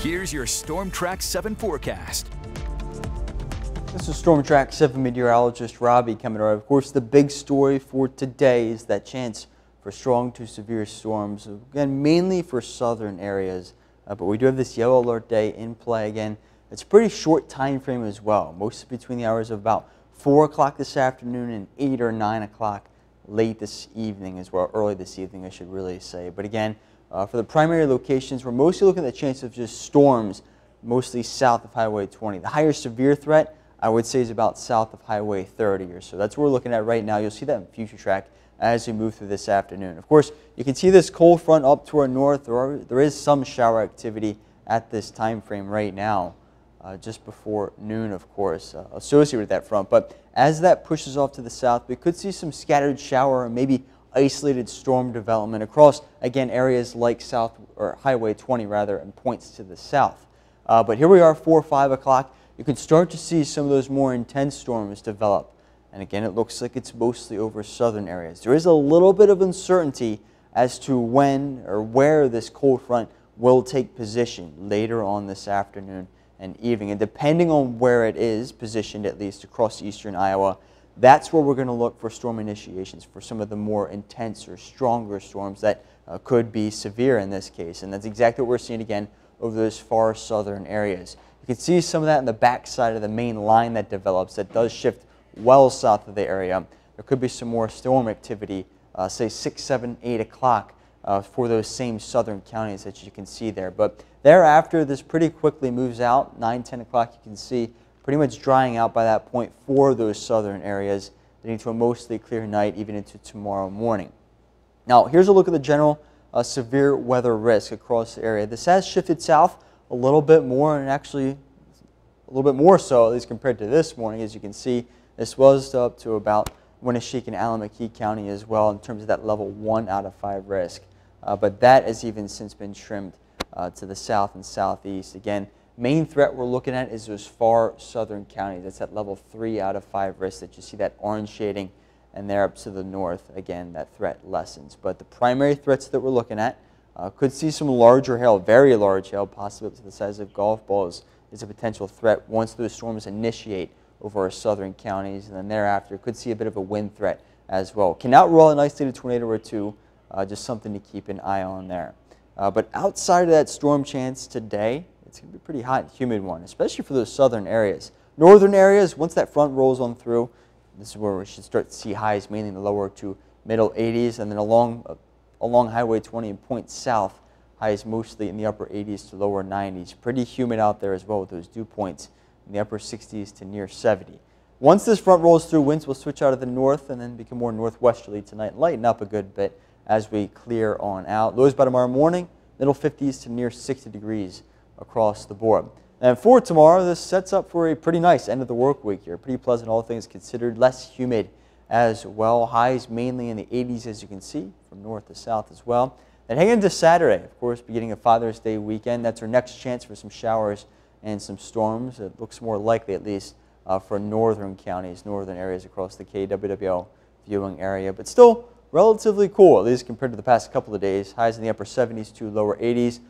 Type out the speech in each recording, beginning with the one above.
Here's your Storm Track 7 forecast. This is Storm Track 7 meteorologist Robbie coming around. Of course, the big story for today is that chance for strong to severe storms, again, mainly for southern areas. But we do have this yellow alert day in play again. It's a pretty short time frame as well, mostly between the hours of about 4 o'clock this afternoon and 8 or 9 o'clock late this evening as well, early this evening I should really say. But again, for the primary locations, we're mostly looking at the chance of just storms, mostly south of Highway 20. The higher severe threat, I would say, is about south of Highway 30 or so. That's what we're looking at right now. You'll see that in future track as we move through this afternoon. Of course, you can see this cold front up to our north. There is some shower activity at this time frame right now, just before noon, of course, associated with that front. But as that pushes off to the south, we could see some scattered shower and maybe isolated storm development across, again, areas like Highway 20 rather, and points to the south. But here we are, 4 or 5 o'clock. You can start to see some of those more intense storms develop. And again, it looks like it's mostly over southern areas. There is a little bit of uncertainty as to when or where this cold front will take position later on this afternoon and evening. And depending on where it is positioned, at least across eastern Iowa, that's where we're going to look for storm initiations for some of the more intense or stronger storms that could be severe in this case. And that's exactly what we're seeing again over those far southern areas. You can see some of that in the backside of the main line that develops that does shift well south of the area. There could be some more storm activity, say 6, 7, 8 o'clock for those same southern counties that you can see there. But thereafter, this pretty quickly moves out. 9, 10 o'clock, you can see pretty much drying out by that point for those southern areas, leading to a mostly clear night even into tomorrow morning. Now, here's a look at the general severe weather risk across the area. This has shifted south a little bit more, and actually a little bit more so, at least compared to this morning. As you can see, this was up to about Winneshiek and Allamakee County as well in terms of that level 1 out of 5 risk. But that has even since been trimmed to the south and southeast. Again, main threat we're looking at is those far southern counties. That's at level 3 out of 5 risk that you see that orange shading, and there up to the north, again, that threat lessens. But the primary threats that we're looking at could see some larger hail, very large hail, possibly up to the size of golf balls, is a potential threat once those storms initiate over our southern counties. And then thereafter, could see a bit of a wind threat as well. Cannot rule an isolated tornado or two, just something to keep an eye on there. But outside of that storm chance today, it's going to be a pretty hot and humid one, especially for those southern areas. Northern areas, once that front rolls on through, this is where we should start to see highs mainly in the lower to middle 80s, and then along Highway 20 and points south, highs mostly in the upper 80s to lower 90s. Pretty humid out there as well with those dew points in the upper 60s to near 70. Once this front rolls through, winds will switch out of the north and then become more northwesterly tonight and lighten up a good bit as we clear on out. Lows by tomorrow morning, middle 50s to near 60 degrees across the board. And for tomorrow, this sets up for a pretty nice end of the work week here. Pretty pleasant, all things considered. Less humid as well. Highs mainly in the 80s, as you can see, from north to south as well. And hanging into Saturday, of course, beginning of Father's Day weekend. That's our next chance for some showers and some storms. It looks more likely, at least, for northern counties, northern areas across the KWWL viewing area. But still relatively cool, at least compared to the past couple of days. Highs in the upper 70s to lower 80s.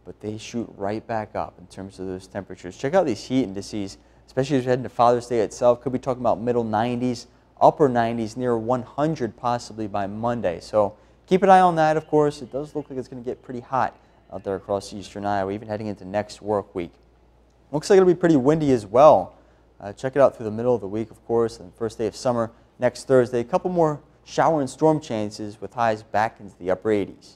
But they shoot right back up in terms of those temperatures. Check out these heat indices, especially as we head into Father's Day itself. Could be talking about middle 90s, upper 90s, near 100 possibly by Monday. So keep an eye on that, of course. It does look like it's going to get pretty hot out there across eastern Iowa, even heading into next work week. Looks like it'll be pretty windy as well. Check it out through the middle of the week, of course, and first day of summer next Thursday. A couple more shower and storm chances with highs back into the upper 80s.